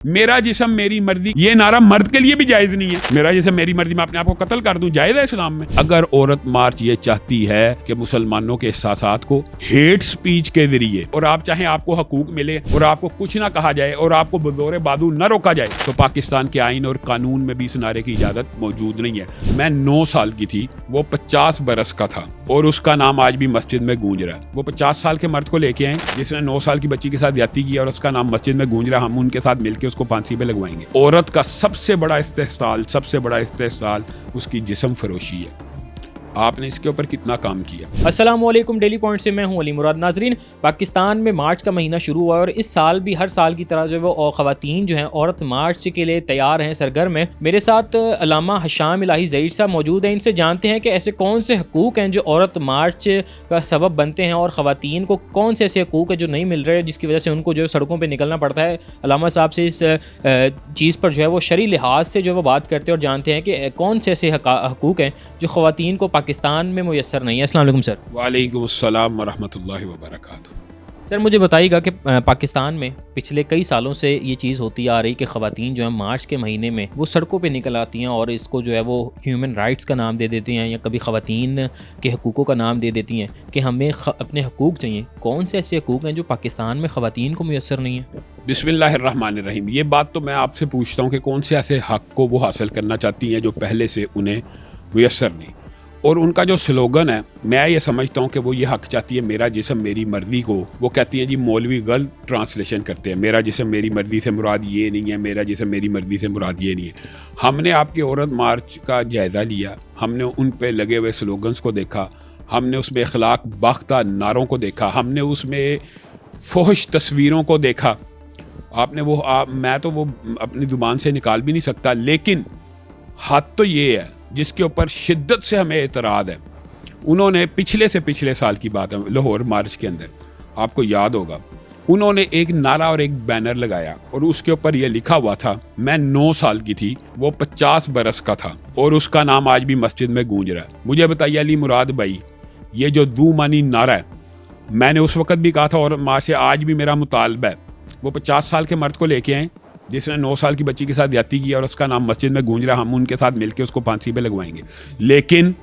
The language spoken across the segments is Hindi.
मेरा जिस्म मेरी मर्जी, ये नारा मर्द के लिए भी जायज नहीं है। मेरा जिस्म मेरी मर्जी, मैं अपने आप को कत्ल कर दूं, जायज है इस्लाम में? अगर औरत मार्च ये चाहती है कि मुसलमानों के एहसासात को हेट स्पीच के जरिए, और आप चाहें आपको हकूक मिले और आपको कुछ ना कहा जाए और आपको बज़ोर बादू न रोका जाए, तो पाकिस्तान के आइन और कानून में भी इस नारे की इजाजत मौजूद नहीं है। मैं 9 साल की थी, वो 50 बरस का था और उसका नाम आज भी मस्जिद में गूंज रहा है। वो 50 साल के मर्द को लेके आए जिसने 9 साल की बच्ची के साथ ज्यादती की और उसका नाम मस्जिद में गूंज रहा, हम उनके साथ मिलकर उसको फांसी पे लगवाएंगे। औरत का सबसे बड़ा इस्तेहसाल उसकी जिस्म फरोशी है। आपने इसके ऊपर कितना काम किया? अस्सलाम वालेकुम, डेली पॉइंट से मैं हूं अली मुराद। नाजरीन, पाकिस्तान में मार्च का महीना शुरू हुआ और इस साल भी हर साल की तरह जो है वो ख़वातीन जो हैं औरत मार्च के लिए तैयार हैं, सरगर्म हैं। मेरे साथ अल्लामा हशाम इलाही ज़ईद साहब मौजूद हैं। इनसे जानते हैं कि ऐसे कौन से हकूक़ हैं जो औरत मार्च का सबब बनते हैं और ख़वातीन को कौन से ऐसे हकूक़ हैं जो नहीं मिल रहे, जिसकी वजह से उनको जो है सड़कों पर निकलना पड़ता है। अल्लामा साहब से इस चीज़ पर जो है वो शरई लिहाज से जो है वो बात करते हैं और जानते हैं कि कौन से ऐसे हकूक़ हैं जो ख़वातीन को पाकिस्तान में मुयस्सर नहीं है। अस्सलाम वालेकुम सर। वालेकुम अस्सलाम वरहमतुल्लाहि वबरकातुहू। सर, मुझे बताइएगा कि पाकिस्तान में पिछले कई सालों से ये चीज़ होती आ रही कि ख़वातीन जो है मार्च के महीने में वो सड़कों पे निकल आती हैं और इसको जो है वो ह्यूमन राइट्स का नाम दे देती हैं या कभी ख़वातीन के हकूक़ों का नाम दे देती हैं कि हमें अपने हकूक़ चाहिए। कौन से ऐसे हकूक़ हैं जो पाकिस्तान में ख़वातीन को मुयस्सर नहीं है? बिस्मिल्लाहिर्रहमानिर्रहीम। ये बात तो मैं आपसे पूछता हूँ कि कौन से ऐसे हक़ को वो हासिल करना चाहती हैं जो पहले से उन्हें मुयस्सर नहीं। और उनका जो स्लोगन है, मैं ये समझता हूँ कि वो ये हक चाहती है, मेरा जिस्म मेरी मर्जी को वो कहती है जी मौलवी गलत ट्रांसलेशन करते हैं। मेरा जिस्म मेरी मर्जी से मुराद ये नहीं है, मेरा जिस्म मेरी मर्जी से मुराद ये नहीं है। हमने आपकी औरत मार्च का जायज़ा लिया, हमने उन पे लगे हुए स्लोगन्स को देखा, हमने उसमें अखलाक बाख्ता नारों को देखा, हमने उसमें फहश तस्वीरों को देखा। आपने मैं तो वो अपनी ज़ुबान से निकाल भी नहीं सकता, लेकिन हद तो ये है जिसके ऊपर शिद्दत से हमें एतराज़ है। उन्होंने पिछले साल की बात है, लाहौर मार्च के अंदर आपको याद होगा, उन्होंने एक नारा और एक बैनर लगाया और उसके ऊपर यह लिखा हुआ था, मैं 9 साल की थी, वो 50 बरस का था और उसका नाम आज भी मस्जिद में गूंज रहा है। मुझे बताइए अली मुराद भाई, ये जो दू मानी नारा है, मैंने उस वक़्त भी कहा था और माँ से आज भी मेरा मुतालबा है, वो 50 साल के मर्द को लेके आए जिसने 9 साल की बच्ची के साथ ज्यादती की और उसका नाम मस्जिद में गूंज रहा, हम उनके साथ मिलकर उसको फांसी पे लगवाएंगे। लेकिन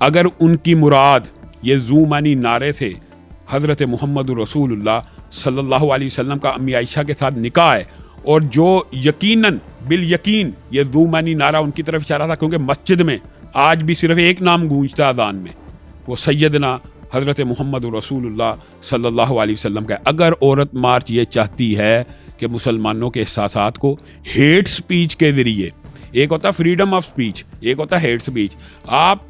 अगर उनकी मुराद ये जू मानी नारे थे, हज़रत मोहम्मद रसूलुल्लाह सल्लल्लाहु अलैहि वसल्लम का अम्मी आयशा के साथ निकाह है और जो यकीनन बिल यकीन ये जू मानी नारा उनकी तरफ इशारा था, क्योंकि मस्जिद में आज भी सिर्फ एक नाम गूंजता अज़ान में, वो सैयदना हज़रत मोहम्मद रसूलुल्लाह सल्लल्लाहु अलैहि वसल्लम का। अगर औरत मार्च ये चाहती है कि मुसलमानों के एहसासात को हेट स्पीच के ज़रिए, एक होता है फ्रीडम ऑफ स्पीच, एक होता है हेट स्पीच, आप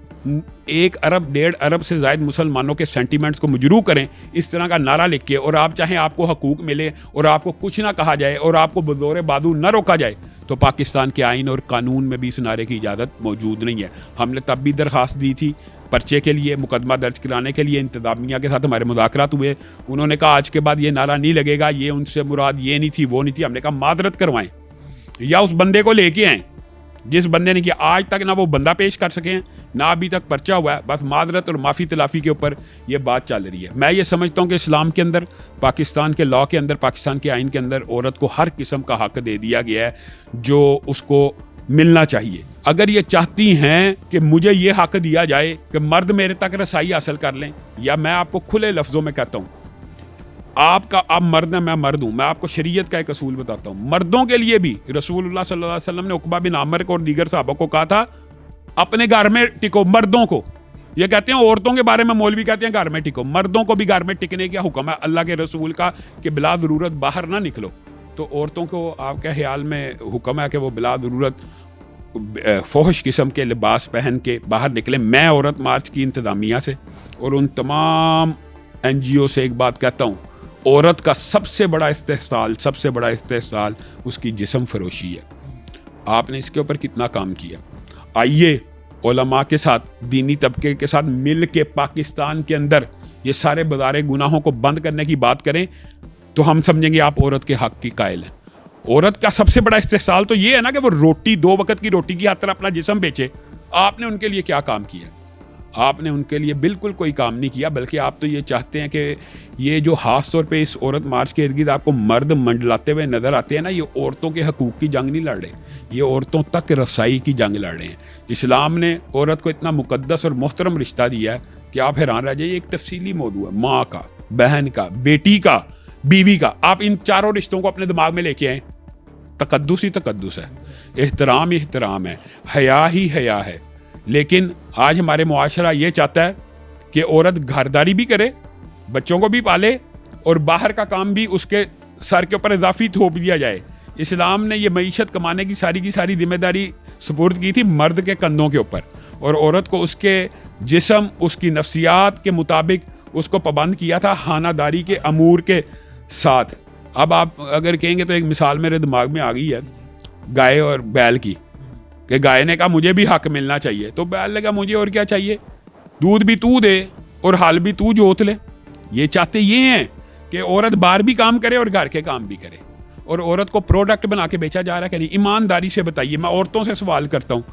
1 अरब 1.5 अरब से ज़ायद मुसलमानों के सेंटीमेंट्स को मजरू करें इस तरह का नारा लिख के, और आप चाहें आपको हकूक मिले और आपको कुछ ना कहा जाए और आपको बज़ोर बादू न रोका जाए, तो पाकिस्तान के आइन और कानून में भी इस नारे की इजाज़त मौजूद नहीं है। हमने तब भी दरख्वास्त दी थी पर्चे के लिए, मुकदमा दर्ज कराने के लिए। इंतज़ामिया के साथ हमारे मुज़ाकरात हुए, उन्होंने कहा आज के बाद ये नारा नहीं लगेगा, ये उनसे मुराद ये नहीं थी वो नहीं थी। हमने कहा माजरत करवाएं या उस बंदे को लेके आएँ जिस बंदे ने किया। आज तक ना वो बंदा पेश कर सके हैं, ना अभी तक पर्चा हुआ है, बस माजरत और माफ़ी तलाफ़ी के ऊपर ये बात चल रही है। मैं ये समझता हूँ कि इस्लाम के अंदर, पाकिस्तान के लॉ के अंदर, पाकिस्तान के आइन के अंदर औरत को हर किस्म का हक़ दे दिया गया है जो उसको मिलना चाहिए। अगर ये चाहती हैं कि मुझे ये हक़ दिया जाए कि मर्द मेरे तक रसाई हासिल कर लें, या मैं आपको खुले लफ्ज़ों में कहता हूँ, आप मर्द हैं, मैं मर्द हूँ, मैं आपको शरीयत का एक असूल बताता हूँ। मर्दों के लिए भी रसूलुल्लाह सल्लल्लाहु अलैहि वसल्लम ने उक़बा बिन आमिर को और दीगर सहाबा को कहा था अपने घर में टिको। मर्दों को, ये कहते हैं औरतों के बारे में मौलवी कहते हैं घर में टिको, मर्दों को भी घर में टिकने का हुक्म है अल्लाह के रसूल का कि बिला ज़रूरत बाहर ना निकलो। तो औरतों को आपके ख्याल में हुक्म है कि वो बिला ज़रूरत फहश किस्म के लिबास पहन के बाहर निकले। मैं औरत मार्च की इंतज़ामिया से और उन तमाम NGO से एक बात कहता हूँ, औरत का सबसे बड़ा इस्तेहसाल उसकी जिस्म फरोशी है। आपने इसके ऊपर कितना काम किया? आइए उलमा के साथ, दीनी तबके के साथ मिल के पाकिस्तान के अंदर ये सारे बदारे गुनाहों को बंद करने की बात करें, तो हम समझेंगे आप औरत के हक़ की कायल हैं। औरत का सबसे बड़ा इस्तेहसाल तो ये है ना कि वो रोटी, 2 वक्त की रोटी की खातिर अपना जिस्म बेचे। आपने उनके लिए क्या काम किया? आपने उनके लिए बिल्कुल कोई काम नहीं किया, बल्कि आप तो ये चाहते हैं कि ये जो खास तौर पे इस औरत मार्च के इर्द गिर्द आपको मर्द मंडलाते हुए नज़र आते हैं ना, ये औरतों के हकूक़ की जंग नहीं लड़ रहे, ये औरतों तक रसाई की जंग लड़ रहे हैं। इस्लाम ने औरत को इतना मुकद्दस और मोहतरम रिश्ता दिया है कि आप हैरान रह जाइए। एक तफसीली मौजू है, माँ का, बहन का, बेटी का, बीवी का। आप इन चारों रिश्तों को अपने दिमाग में लेके आए। तकद्दुस ही तकद्दुस है, एहतराम ही एहतराम है, हया ही हया है। लेकिन आज हमारे मुआशरा ये चाहता है कि औरत घरदारी भी करे, बच्चों को भी पाले और बाहर का काम भी उसके सर के ऊपर इजाफी थोप दिया जाए। इस्लाम ने ये मईशत कमाने की सारी जिम्मेदारी सुपुर्द की थी मर्द के कंधों के ऊपर, और औरत को उसके जिस्म, उसकी नफ्सियात के मुताबिक उसको पाबंद किया था खानादारी के अमूर के साथ। अब आप अगर कहेंगे तो एक मिसाल मेरे दिमाग में आ गई है गाय और बैल की, कि गाय ने कहा मुझे भी हक मिलना चाहिए, तो बैल लगा मुझे और क्या चाहिए, दूध भी तू दे और हल भी तू जोत ले। ये चाहते ये हैं कि औरत बाहर भी काम करे और घर के काम भी करे, और औरत को प्रोडक्ट बना के बेचा जा रहा है कि नहीं। ईमानदारी से बताइए, मैं औरतों से सवाल करता हूँ,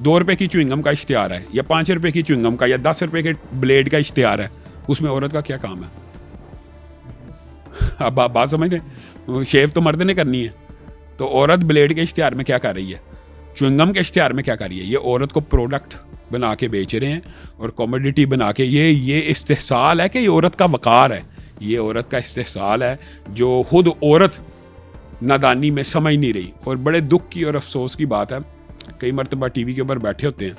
2 रुपए की च्युइंगम का इश्तिहार है या 5 रुपए की च्युइंगम का या 10 रुपए के ब्लेड का इश्तिहार है, उसमें औरत का क्या काम है? अब आप बात समझ रहे, शेव तो मर्द ने करनी है, तो औरत ब्लेड के इश्तिहार में क्या कर रही है, च्युइंगम के इश्तिहार में क्या कर रही है? ये औरत को प्रोडक्ट बना के बेच रहे हैं और कमोडिटी बना के। ये इस्तेहसाल है कि ये औरत का वक़ार है, ये औरत का इस्तेहसाल है जो खुद औरत नादानी में समझ नहीं रही। और बड़े दुख की और अफसोस की बात है, कई मरतबा टीवी के ऊपर बैठे होते हैं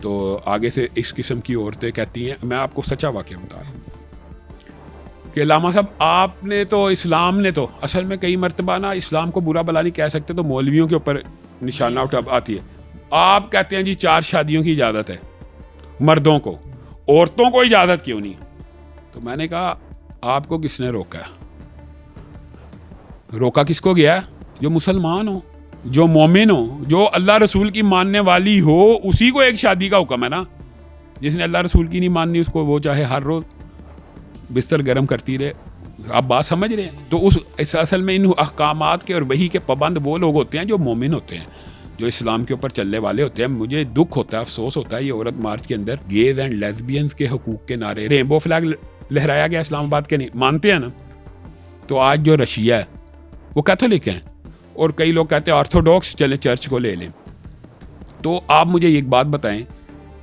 तो आगे से इस किस्म की औरतें कहती हैं, मैं आपको सच्चा वाक़या बता रहा हूँ कि लामा साहब आपने तो, इस्लाम ने तो, असल में कई मरतबा ना इस्लाम को बुरा भला नहीं कह सकते तो मौलवियों के ऊपर निशाना उठा आती है। आप कहते हैं जी 4 शादियों की इजाज़त है मर्दों को, औरतों को इजाज़त क्यों नहीं? तो मैंने कहा आपको किसने रोका? रोका किसको गया? जो मुसलमान हो, जो मोमिन हो, जो अल्लाह रसूल की मानने वाली हो, उसी को एक शादी का हुक्म है ना। जिसने अल्लाह रसूल की नहीं माननी उसको वो चाहे हर रोज़ बिस्तर गर्म करती रहे। आप बात समझ रहे हैं? तो इस असल में इन अहकामात के और वही के पाबंद वो लोग होते हैं जो मोमिन होते हैं, जो इस्लाम के ऊपर चलने वाले होते हैं। मुझे दुख होता है, अफसोस होता है, ये औरत मार्च के अंदर गेज एंड लेस्बियंस के हकूक़ के नारे, रेनबो फ्लैग लहराया गया इस्लामाबाद के, नहीं मानते हैं ना। तो आज जो रशिया है वो कैथोलिक हैं और कई लोग कहते हैं ऑर्थोडॉक्स, चले चर्च को ले लें। तो आप मुझे एक बात बताएं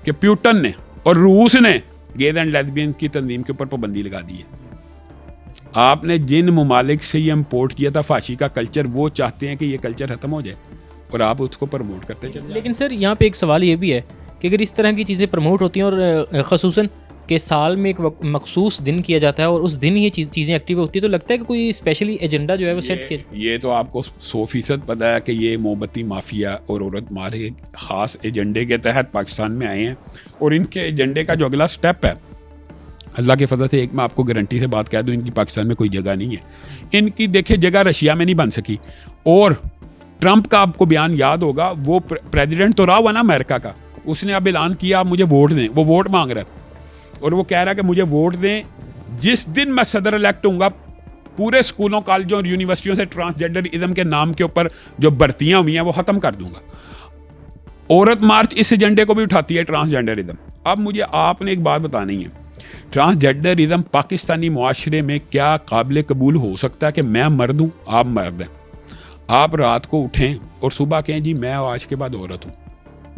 कि प्यूटन ने और रूस ने गेज एंड लेस्बियन की तंजीम के ऊपर पाबंदी लगा दी है। आपने जिन ममालिक से ये इम्पोर्ट किया था फाशी का कल्चर, वो चाहते हैं कि ये कल्चर ख़त्म हो जाए और आप उसको प्रमोट करते चले। लेकिन सर यहाँ पे एक सवाल ये भी है कि अगर इस तरह की चीज़ें प्रमोट होती हैं और ख़ुसूसन कि साल में एक मखसूस दिन किया जाता है और उस दिन ये चीज़ें एक्टिव होती है, तो लगता है कि कोई स्पेशली एजेंडा जो है वो सेट किया। ये तो आपको 100% पता है कि ये मोमबत्ती माफिया और औरत मारे ख़ास एजेंडे के तहत पाकिस्तान में आए हैं, और इनके एजेंडे का जो अगला स्टेप है, अल्लाह के फजल से एक मैं आपको गारंटी से बात कह दूँ, इनकी पाकिस्तान में कोई जगह नहीं है। इनकी देखिए जगह रशिया में नहीं बन सकी। और ट्रंप का आपको बयान याद होगा, वो प्रेसिडेंट तो रहा हुआ ना अमेरिका का, उसने अब ऐलान किया आप मुझे वोट दें। वो वोट मांग रहा है और वो कह रहा है कि मुझे वोट दें, जिस दिन मैं सदर इलेक्ट होऊंगा पूरे स्कूलों, कॉलेजों और यूनिवर्सिटियों से ट्रांसजेंडरिज्म के नाम के ऊपर जो भर्तियां हुई हैं वो ख़त्म कर दूंगा। औरत मार्च इस एजेंडे को भी उठाती है, ट्रांसजेंडरिज्म। अब मुझे आपने एक बात बतानी है, ट्रांसजेंडरिज्म पाकिस्तानी मुआशरे में क्या काबिल कबूल हो सकता है कि मैं मर्द हूँ, आप मर्द हैं, आप रात को उठें और सुबह कहें जी मैं आज के बाद औरत हूँ,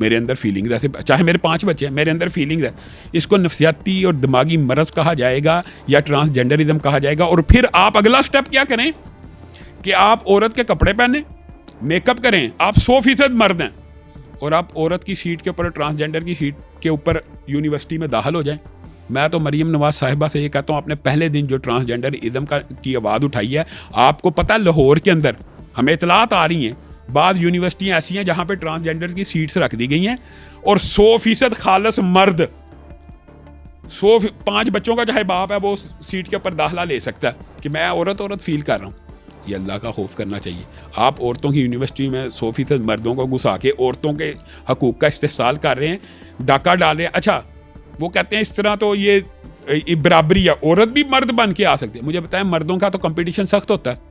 मेरे अंदर फीलिंग्स है, चाहे मेरे 5 बच्चे हैं, मेरे अंदर फीलिंग्स है। इसको नफ्सियाती और दिमागी मरज कहा जाएगा या ट्रांसजेंडरिज्म कहा जाएगा। और फिर आप अगला स्टेप क्या करें कि आप औरत के कपड़े पहने, मेकअप करें, आप 100% मर्द हैं और आप औरत की सीट के ऊपर, ट्रांसजेंडर की सीट के ऊपर यूनिवर्सिटी में दाखिल हो जाएं। मैं तो मरीम नवाज साहिबा से ये कहता हूँ, आपने पहले दिन जो ट्रांसजेंडरिज्म की आवाज़ उठाई है, आपको पता है लाहौर के अंदर हमें इतलात आ रही हैं, बाद यूनिवर्सिटियाँ ऐसी हैं जहाँ पे ट्रांसजेंडर की सीट्स रख दी गई हैं और 100% खालस मर्द, 5 बच्चों का चाहे बाप है, वो सीट के ऊपर दाखिला ले सकता है कि मैं औरत फील कर रहा हूँ। ये अल्लाह का खौफ करना चाहिए। आप औरतों की यूनिवर्सिटी में 100% मर्दों को घुसा के औरतों के हकूक़ का इस्तेहसाल कर रहे हैं, डाका डाल रहे हैं। अच्छा, वो कहते हैं इस तरह तो ये बराबरी है, औरत भी मर्द बन के आ सकती है। मुझे बताएं, मर्दों का तो कंपटीशन सख्त होता है,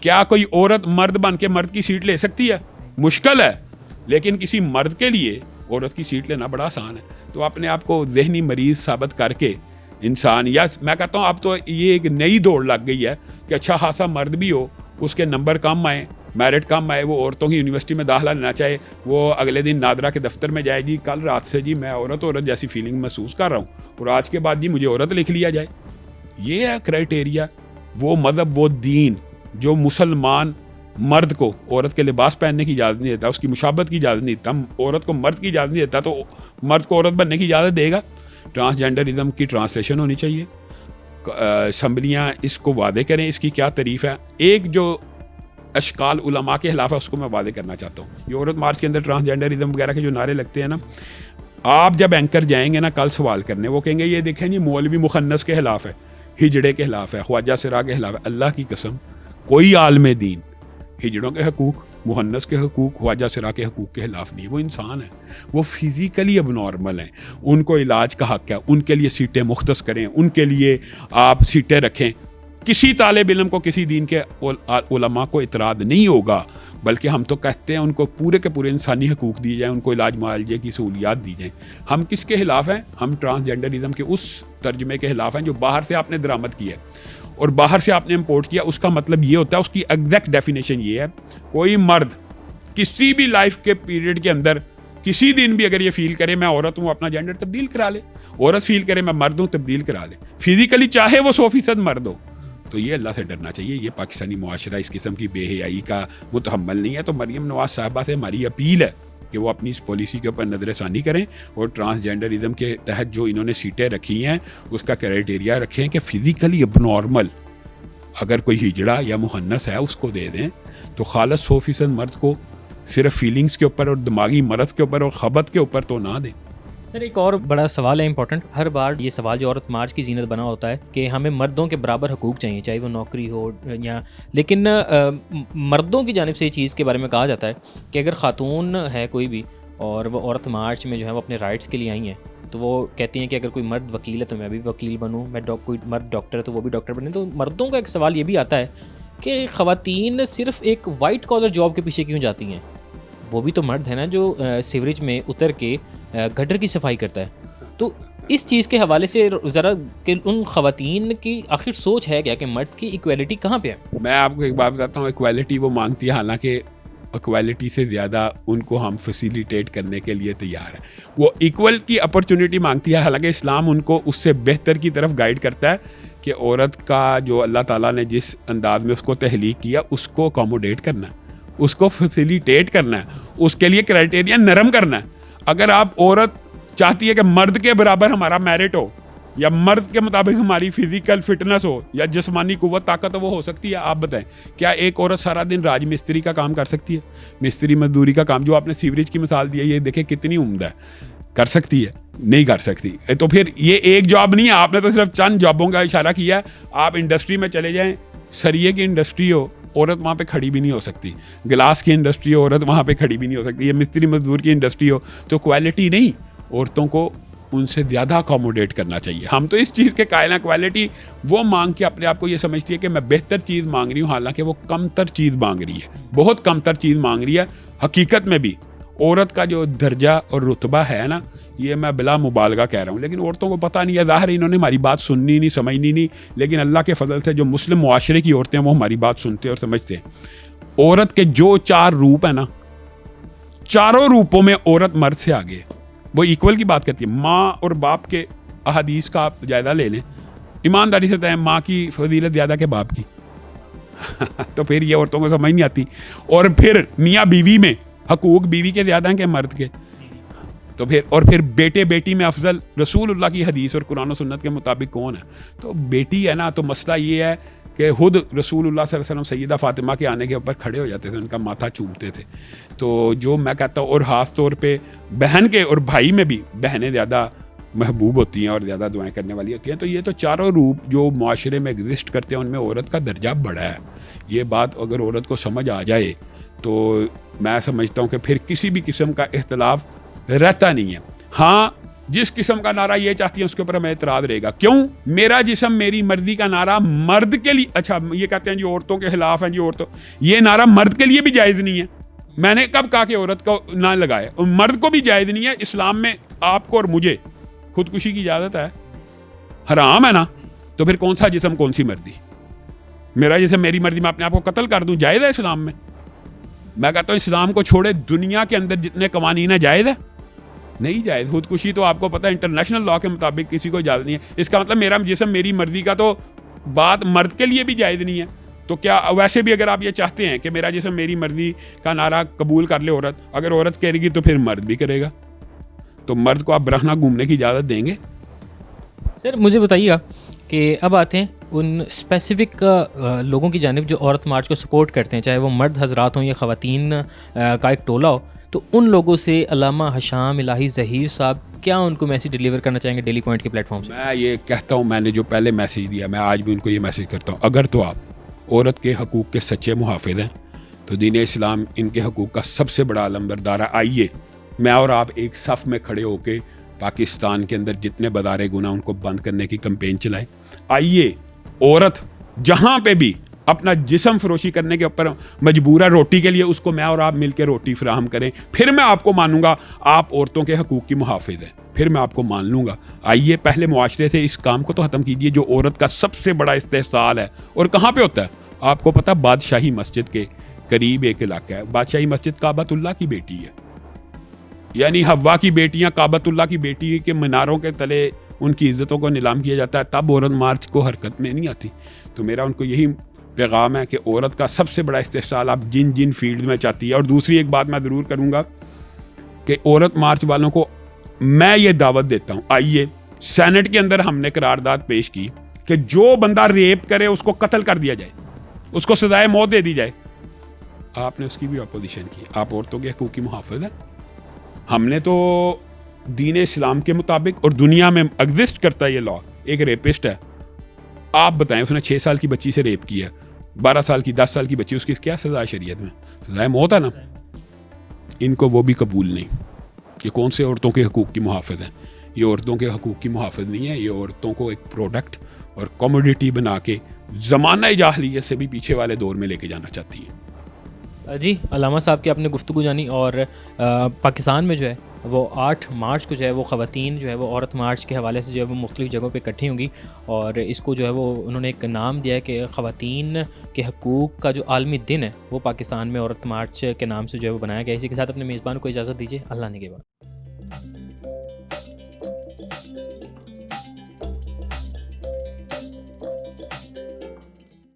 क्या कोई औरत मर्द बन के मर्द की सीट ले सकती है? मुश्किल है। लेकिन किसी मर्द के लिए औरत की सीट लेना बड़ा आसान है। तो अपने आप को ज़हनी मरीज़ साबित करके इंसान, या मैं कहता हूँ अब तो ये एक नई दौड़ लग गई है कि अच्छा खासा मर्द भी हो, उसके नंबर कम आए, मेरिट कम आए, वो औरतों की यूनिवर्सिटी में दाखिला लेना चाहे, वो अगले दिन नादरा के दफ्तर में जाएगी, कल रात से जी मैं औरत जैसी फीलिंग महसूस कर रहा हूँ और आज के बाद जी मुझे औरत लिख लिया जाए। ये है क्राइटेरिया। वो मज़हब, वो दीन जो मुसलमान मर्द को औरत के लिबास पहनने की इजाज़त नहीं देता, उसकी मुशाबत की इजाज़त नहीं देता, औरत को मर्द की इजाज़त नहीं देता, तो मर्द को औरत बनने की इजाज़त देगा। ट्रांसजेंडरिज्म की ट्रांसलेशन होनी चाहिए, असम्बलियाँ इसको वादे करें, इसकी क्या तारीफ़ है। एक जो अशकाल उलमा के खिलाफ है उसको मैं वादे करना चाहता हूँ। ये औरत मार्च के अंदर ट्रांसजेंडरिज्म वगैरह के जो नारे लगते हैं ना, आप जब एंकर जाएंगे ना कल सवाल करने, वो कहेंगे ये देखें जी मौलवी मुखन्नस के खिलाफ है, हिजड़े के खिलाफ है, ख्वाजा सिरा के खिलाफ है। अल्लाह की कसम कोई आलम दीन हिजड़ों के हकूक़, मुहन्नस के हकूक़, ख्वाजा सिरा के हकूक़ के खिलाफ नहीं है। वो इंसान है, वो फिज़िकली अबनॉर्मल हैं, उनको इलाज का हक़ है, उनके लिए सीटें मुख्तस करें, उनके लिए आप सीटें रखें। किसी तालिब इल्म को, किसी दीन के उलमा को इतराज़ नहीं होगा, बल्कि हम तो कहते हैं उनको पूरे के पूरे इंसानी हकूक़ दिए जाएँ, उनको इलाज मुआलजे की सहूलियात दी जाएँ। हम किसके खिलाफ हैं? हम ट्रांसजेंडरिज्म के उस तर्जमे के खिलाफ हैं जो बाहर से आपने दरामद किया और बाहर से आपने इंपोर्ट किया। उसका मतलब ये होता है, उसकी एग्जैक्ट डेफिनेशन ये है, कोई मर्द किसी भी लाइफ के पीरियड के अंदर किसी दिन भी अगर ये फील करे मैं औरत हूँ, अपना जेंडर तब्दील करा ले, औरत फील करे मैं मर्द हूँ, तब्दील करा ले, फिजिकली चाहे वो 100% मर्द हो। तो ये अल्लाह से डरना चाहिए। ये पाकिस्तानी मुआशरा इस किस्म की बेहयाई का मुतहम्मल नहीं है। तो मरियम नवाज साहबा से हमारी अपील है कि वो अपनी इस पॉलिसी के ऊपर नज़रसानी करें और ट्रांसजेंडरिज्म के तहत जो इन्होंने सीटें रखी हैं उसका क्राइटेरिया रखें कि फ़िज़िकली अबनॉर्मल अगर कोई हिजड़ा या मुहन्नस है उसको दे दें, तो खालस 100% मर्द को सिर्फ फीलिंग्स के ऊपर और दिमागी मरज़ के ऊपर और खबत के ऊपर तो ना दें। सर एक और बड़ा सवाल है इंपॉर्टेंट, हर बार ये सवाल जो औरत मार्च की जीनत बना होता है कि हमें मर्दों के बराबर हकूक़ चाहिए, चाहे वो नौकरी हो या, लेकिन मर्दों की जानिब से ये चीज़ के बारे में कहा जाता है कि अगर ख़ातून है कोई भी और वो औरत मार्च में जो है वो अपने राइट्स के लिए आई हैं, तो वो कहती हैं कि अगर कोई मर्द वकील है तो मैं भी वकील बनूँ, कोई मर्द डॉक्टर है तो वो भी डॉक्टर बने। तो मर्दों का एक सवाल ये भी आता है कि ख़वातीन सिर्फ एक वाइट कॉलर जॉब के पीछे क्यों जाती हैं? वो भी तो मर्द है ना जो सीवरेज में उतर के गटर की सफाई करता है। तो इस चीज़ के हवाले से ज़रा कि उन ख़वातीन की आखिर सोच है क्या कि मर्द की इक्वालिटी कहाँ पे है? मैं आपको एक बात बताता हूँ, इक्वालिटी वो मांगती है, हालांकि इक्वालिटी से ज़्यादा उनको हम फैसिलिटेट करने के लिए तैयार हैं। वो इक्वल की अपॉर्चुनिटी मांगती है, हालांकि इस्लाम उनको उससे बेहतर की तरफ गाइड करता है कि औरत का जो अल्लाह ताला ने जिस अंदाज में उसको तहलीक किया उसको अकोमोडेट करना है, उसको फैसिलिटेट करना है, उसके लिए क्राइटेरिया नरम करना है। अगर आप औरत चाहती है कि मर्द के बराबर हमारा मेरिट हो या मर्द के मुताबिक हमारी फिजिकल फिटनेस हो या जिस्मानी कुव्वत ताकत हो, वो हो सकती है। आप बताएं, क्या एक औरत सारा दिन राज मिस्त्री का काम कर सकती है? मिस्त्री मजदूरी का काम जो आपने सीवरेज की मिसाल दी है, ये देखें कितनी उम्दा है, कर सकती है? नहीं कर सकती। तो फिर ये एक जॉब नहीं है, आपने तो सिर्फ चंद जॉबों का इशारा किया है। आप इंडस्ट्री में चले जाएँ, सरिये की इंडस्ट्री हो, औरत वहाँ पे खड़ी भी नहीं हो सकती। गिलास की इंडस्ट्री हो, औरत वहाँ पे खड़ी भी नहीं हो सकती। ये मिस्त्री मजदूर की इंडस्ट्री हो, तो क्वालिटी नहीं, औरतों को उनसे ज़्यादा अकोमोडेट करना चाहिए। हम तो इस चीज़ के कायल हैं, क्वालिटी वो मांग के अपने आप को ये समझती है कि मैं बेहतर चीज़ मांग रही हूँ, हालांकि वो कमतर चीज़ मांग रही है, बहुत कमतर चीज़ मांग रही है। हकीकत में भी औरत का जो दर्जा और रुतबा है ना, ये मैं बिला मुबालगा कह रहा हूँ, लेकिन औरतों को पता नहीं है। ज़ाहिर है इन्होंने हमारी बात सुननी नहीं, समझनी नहीं, लेकिन अल्लाह के फजल से जो मुस्लिम मुआशरे की औरतें हैं वो हमारी बात सुनते और समझते हैं। औरत के जो 4 रूप है ना, चारों रूपों में औरत मर्द से आगे है। वो इक्वल की बात करती है। माँ और बाप के अहादीस का आप जायज़ा ले लें, ईमानदारी से तय माँ की फजीलत ज़्यादा के बाप की तो फिर ये औरतों को समझ नहीं आती। और फिर मियाँ बीवी में हकूक़ बीवी के ज़्यादा हैं कि मर्द के? तो फिर बेटे बेटी में अफजल रसूलुल्लाह की हदीस और कुरान और सुन्नत के मुताबिक कौन है? तो बेटी है ना। तो मसला ये है कि खुद रसूलुल्लाह सल्लल्लाहु अलैहि वसल्लम सैयदा फ़ातिमा के आने के ऊपर खड़े हो जाते थे, उनका माथा चूमते थे। तो जो मैं कहता हूँ, और ख़ास तौर पे बहन के और भाई में भी बहनें ज़्यादा महबूब होती हैं और ज़्यादा दुआएं करने वाली होती हैं। तो ये तो चारों रूप जो माशरे में एग्जिस्ट करते हैं, उनमें औरत का दर्जा बड़ा है। ये बात अगर औरत को समझ आ जाए तो मैं समझता हूँ कि फिर किसी भी किस्म का इख्तलाफ रहता नहीं है। हाँ, जिस किस्म का नारा ये चाहती है उसके ऊपर हमें एतराज़ रहेगा। क्यों? मेरा जिस्म मेरी मर्जी का नारा मर्द के लिए, अच्छा ये कहते हैं जी औरतों के खिलाफ हैं जी औरतों, ये नारा मर्द के लिए भी जायज़ नहीं है। मैंने कब कहा कि औरत को ना लगाए? मर्द को भी जायज़ नहीं है इस्लाम में। आपको और मुझे खुदकुशी की इजाज़त है, हराम है ना? तो फिर कौन सा जिस्म, कौन सी मर्जी? मेरा जिस्म मेरी मर्जी, मैं अपने आप को कत्ल कर दूं, जायज़ है इस्लाम में? मैं कहता हूँ इस्लाम को छोड़े दुनिया के अंदर जितने कवानीन है जायज़ है? नहीं जायज़। खुदकुशी तो आपको पता है इंटरनेशनल लॉ के मुताबिक किसी को इजाज़त नहीं है। इसका मतलब मेरा जिस्म मेरी मर्जी का तो बात मर्द के लिए भी जायज़ नहीं है। तो क्या वैसे भी अगर आप ये चाहते हैं कि मेरा जिस्म मेरी मर्जी का नारा कबूल कर ले औरत, अगर औरत करेगी तो फिर मर्द भी करेगा, तो मर्द को आप बरहना घूमने की इजाज़त देंगे? सर मुझे बताइएगा कि अब आते हैं उन स्पेसिफिक लोगों की जानिब जो औरत मार्च को सपोर्ट करते हैं, चाहे वो मर्द हजरात हों या ख़वातीन का एक टोला हो, तो उन लोगों से अल्लामा हशाम इलाही ज़हीर साहब क्या उनको मैसेज डिलीवर करना चाहेंगे डेली पॉइंट के प्लेटफॉर्म से? मैं ये कहता हूँ, मैंने जो पहले मैसेज दिया, मैं आज भी उनको ये मैसेज करता हूँ, अगर तो आप औरत के हकूक़ के सच्चे मुहाफ़िज़ हैं तो दीन इस्लाम इनके हकूक़ का सबसे बड़ा अलमबरदार है। आइए मैं और आप एक सफ़ में खड़े होकर पाकिस्तान के अंदर जितने बदारे गुनाह उनको बंद करने की कैंपेन चलाएं। आइए औरत जहाँ पे भी अपना जिस्म फरोशी करने के ऊपर मजबूर है रोटी के लिए, उसको मैं और आप मिलकर रोटी फराहम करें, फिर मैं आपको मानूंगा आप औरतों के हकूक़ की मुहाफ़िज़ हैं, फिर मैं आपको मान लूँगा। आइए पहले मुआशरे से इस काम को तो ख़त्म कीजिए जो औरत का सबसे बड़ा इस्तेहसाल है। और कहाँ पे होता है आपको पता? बादशाही मस्जिद के करीब एक इलाका है, बादशाही मस्जिद काबतुल्लाह की बेटी है, यानी हव्वा की बेटियां काबतुल्लाह की बेटी के मीनारों के तले उनकी इज्जतों को नीलाम किया जाता है, तब औरत मार्च को हरकत में नहीं आती। तो मेरा उनको यही पैगाम है कि औरत का सबसे बड़ा इस्तेहसाल आप जिन जिन फील्ड में चाहती है। और दूसरी एक बात मैं ज़रूर करूँगा कि औरत मार्च वालों को मैं ये दावत देता हूँ, आइए सेनेट के अंदर हमने करारदाद पेश की कि जो बंदा रेप करे उसको कत्ल कर दिया जाए, उसको सजाए मौत दे दी जाए। आपने उसकी भी अपोजिशन की। आप औरतों के हकूक़ की मुहाफ़िज़ हैं। हमने तो दीन इस्लाम के मुताबिक, और दुनिया में एग्जिस्ट करता है ये लॉ, एक रेपिस्ट है, आप बताएं उसने 6 साल की बच्ची से रेप किया, 12 साल की, 10 साल की बच्ची, उसकी क्या सज़ा है शरीयत में? सज़ाए मौत है ना। इनको वो भी कबूल नहीं। ये कौन से औरतों के हकूक़ की मुहाफ़िज़ हैं? ये औरतों के हकूक़ की मुहाफ़िज़ नहीं है, ये औरतों को एक प्रोडक्ट और कमोडिटी बना के ज़माना जाहिलियत से भी पीछे वाले दौर में लेके जाना चाहती है। जी अल्लामा साहब की आपने गुफ्तगू जानी। और पाकिस्तान में जो है वो 8 मार्च को जो है वो ख़वातीन जो है वो औरत मार्च के हवाले से जो है वो मुख्तलिफ़ जगहों पे इकट्ठी होंगी, और इसको जो है वो उन्होंने एक नाम दिया है कि ख़वातीन के हकूक़ का जो आलमी दिन है वो पाकिस्तान में औरत मार्च के नाम से जो है वो बनाया गया है। इसी के साथ अपने मेज़बान को इजाज़त दीजिए। अल्लाह ने के बाद।